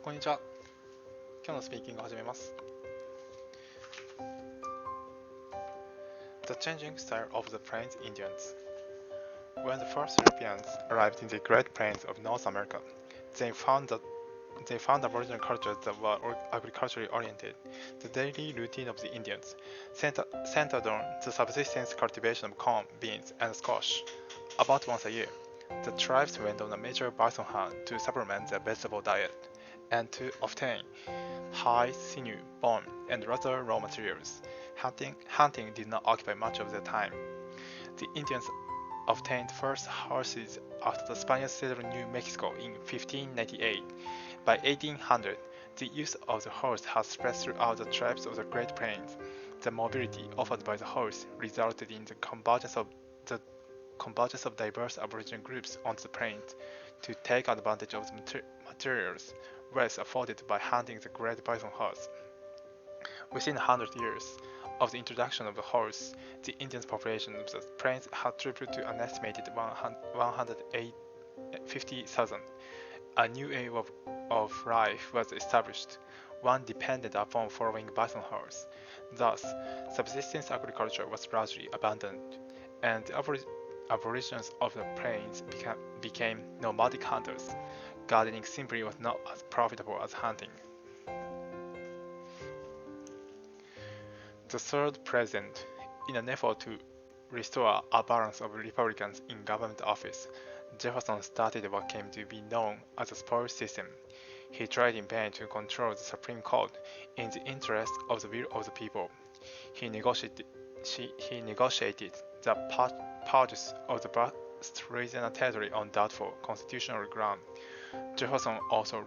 こんにちは。今日のスピーキングを始めます。The changing style of the Plains Indians. When the first Europeans arrived in the Great Plains of North America, they found aboriginal cultures that were agriculturally oriented. The daily routine of the Indians centered on the subsistence cultivation of corn, beans, and squash. About once a year, the tribes went on a major bison hunt to supplement their vegetable diet and to obtain hide, sinew, bone, and other raw materials. Hunting did not occupy much of their time. The Indians obtained first horses after the Spaniards settled New Mexico in 1598. By 1800, the use of the horse had spread throughout the tribes of the Great Plains. The mobility offered by the horse resulted in the convergence of diverse Aboriginal groups onto the plains to take advantage of the materials wealth afforded by hunting the great bison herds. Within 100 years of the introduction of the horse, the Indian population of the plains had tripled to an estimated 150,000. A new way of life was established, one dependent upon following bison herds. Thus, subsistence agriculture was largely abandoned, and the aborigines of the plains became nomadic hunters. Gardening simply was not as profitable as hunting. The third president, in an effort to restore a balance of Republicans in government office, Jefferson started what came to be known as the spoils system. He tried in vain to control the Supreme Court in the interest of the will of the people. He negotiated the purchase of the vast Louisiana territory on doubtful constitutional ground. Jefferson also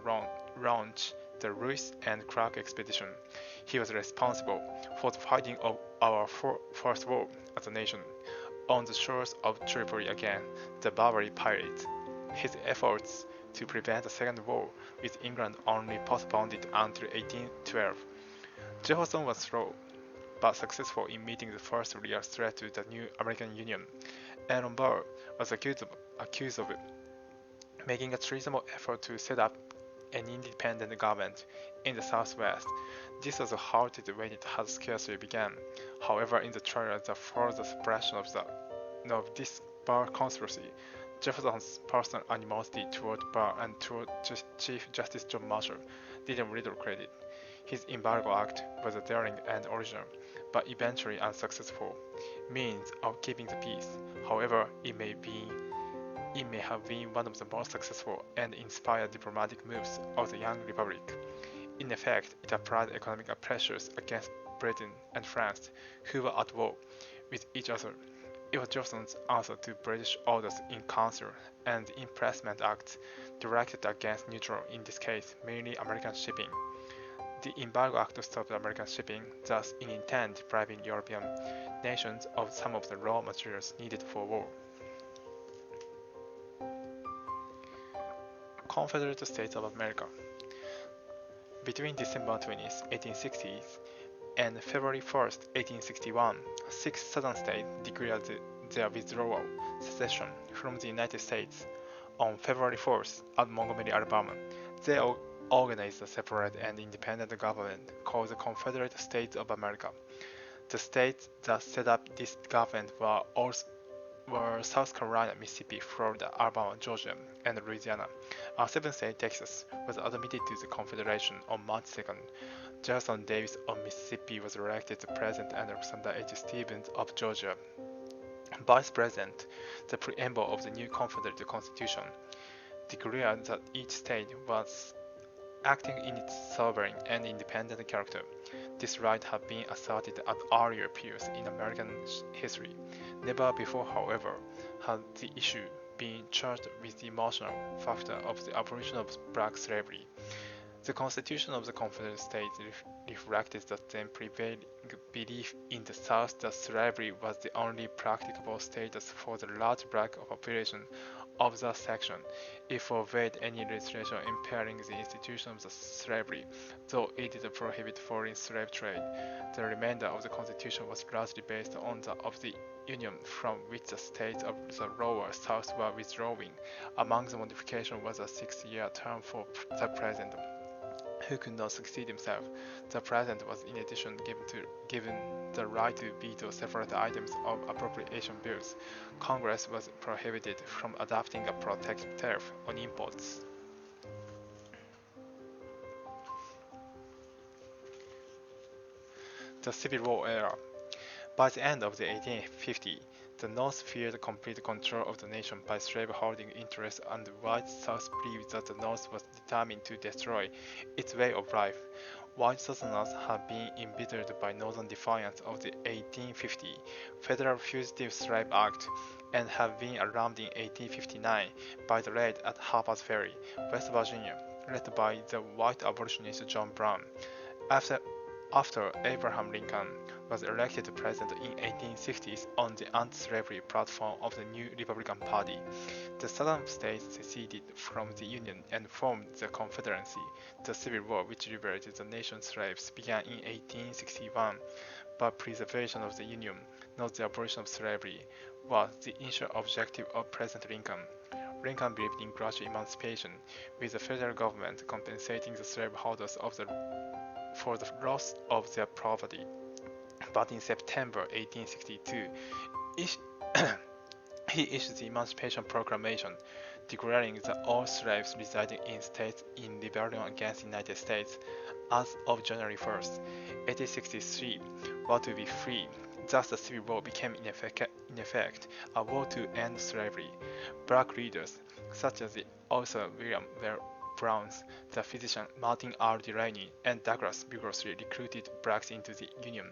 launched the Lewis and Clark expedition. He was responsible for the fighting of our first war as a nation on the shores of Tripoli against the Barbary pirates. His efforts to prevent a second war with England only postponed it until 1812. Jefferson was slow but successful in meeting the first real threat to the new American Union. Aaron Burr was accused of making a treasonable effort to set up an independent government in the Southwest. This was halted when it had scarcely begun. However, in the trial that followed the suppression of this Burr conspiracy, Jefferson's personal animosity toward Burr and toward Chief Justice John Marshall did him little credit. His embargo act was a daring and original, but eventually unsuccessful, means of keeping the peace. However, it may have been one of the most successful and inspired diplomatic moves of the young republic. In effect, it applied economic pressures against Britain and France, who were at war with each other. It was Jefferson's answer to British orders in council and the impressment acts directed against neutral, in this case, mainly American shipping. The embargo act stopped American shipping, thus in intent depriving European nations of some of the raw materials needed for war. Confederate States of America. Between December 20, 1860 and February 1, 1861, 6 southern states declared their withdrawal, secession from the United States. On February 4th, at Montgomery, Alabama, they organized a separate and independent government called the Confederate States of America. The states that set up this government were South Carolina, Mississippi, Florida, Alabama, Georgia, and Louisiana. A seventh state, Texas, was admitted to the Confederation on March 2nd. Jefferson Davis of Mississippi was elected the president and Alexander H. Stephens of Georgia vice president. The preamble of the new Confederate Constitution declared that each state was acting in its sovereign and independent character. This right had been asserted at earlier periods in American history. Never before, however, had the issue been charged with the emotional factor of the abolition of black slavery. The Constitution of the Confederate States reflected the then prevailing belief in the South that slavery was the only practicable status for the large black population of the section. It forbade any legislation impairing the institution of the slavery, though it did prohibit foreign slave trade. The remainder of the Constitution was largely based on that of the Union from which the states of the lower South were withdrawing. Among the modifications was a 6-year term for the president. who could not succeed himself. The president was in addition given the right to veto separate items of appropriation bills. Congress was prohibited from adopting a protective tariff on imports. The Civil War era. By the end of the 1850s, the North feared complete control of the nation by slaveholding interests, and the white South believed that the North was determined to destroy its way of life. White Southerners had been embittered by Northern defiance of the 1850 Federal Fugitive Slave Act and had been alarmed in 1859 by the raid at Harper's Ferry, West Virginia, led by the white abolitionist John Brown. After Abraham Lincoln was elected president in 1860s on the anti-slavery platform of the new Republican Party, the Southern states seceded from the Union and formed the Confederacy. The Civil War, which liberated the nation's slaves, began in 1861, but preservation of the Union, not the abolition of slavery, was the initial objective of President Lincoln. Lincoln believed in gradual emancipation, with the federal government compensating the slaveholders for the loss of their property. But in September 1862, he issued the Emancipation Proclamation, declaring that all slaves residing in states in rebellion against the United States as of January 1st, 1863, were to be free. Thus, the Civil War became in effect a war to end slavery. Black leaders, such as the author William Browns, the physician Martin R. Delaney, and Douglas vigorously recruited blacks into the Union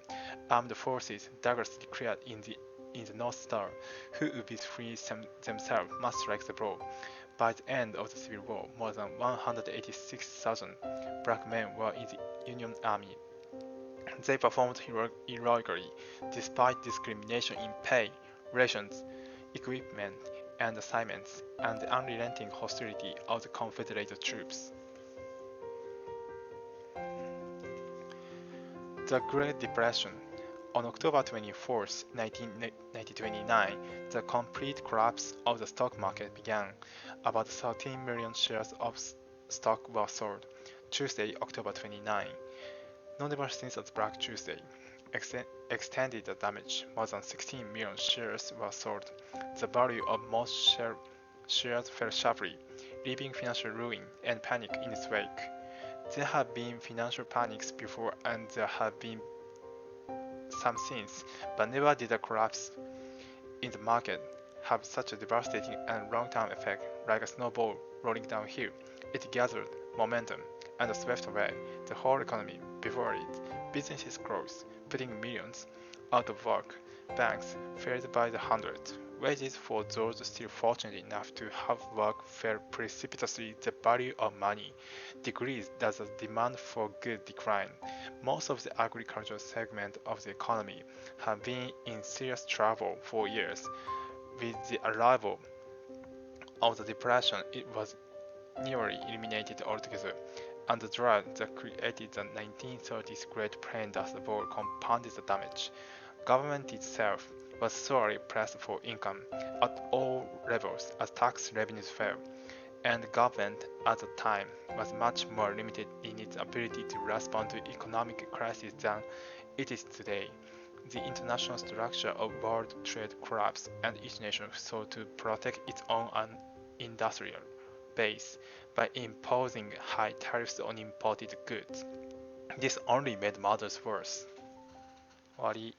Armed Forces. Douglas declared in the North Star, who would be free themselves must strike the blow. By the end of the Civil War, more than 186,000 black men were in the Union Army. They performed heroically, despite discrimination in pay, rations, equipment, and assignments, and the unrelenting hostility of the Confederate troops. The Great Depression. On October 24, 1929, the complete collapse of the stock market began. About 13 million shares of stock were sold. Tuesday, October 29. Notable since the Black Tuesday extended the damage. More than 16 million shares were sold. The value of most shares fell sharply, leaving financial ruin and panic in its wake. There have been financial panics before, and there have been some since, but never did a collapse in the market have such a devastating and long-term effect. Like a snowball rolling downhill, it gathered momentum and swept away the whole economy before it. Businesses closed, putting millions out of work. Banks failed by the hundreds. Wages for those still fortunate enough to have work fell precipitously. The value of money decreased as the demand for goods declined. Most of the agricultural segment of the economy have been in serious trouble for years. With the arrival of the Depression, it was nearly eliminated altogether, and the drought that created the 1930s Great Plain Dust Bowl compounded the damage. Government itself was sorely pressed for income at all levels as tax revenues fell, and the government at the time was much more limited in its ability to respond to economic crisis than it is today. The international structure of world trade collapsed, and each nation sought to protect its own industrial base by imposing high tariffs on imported goods. This only made matters worse. 終わり。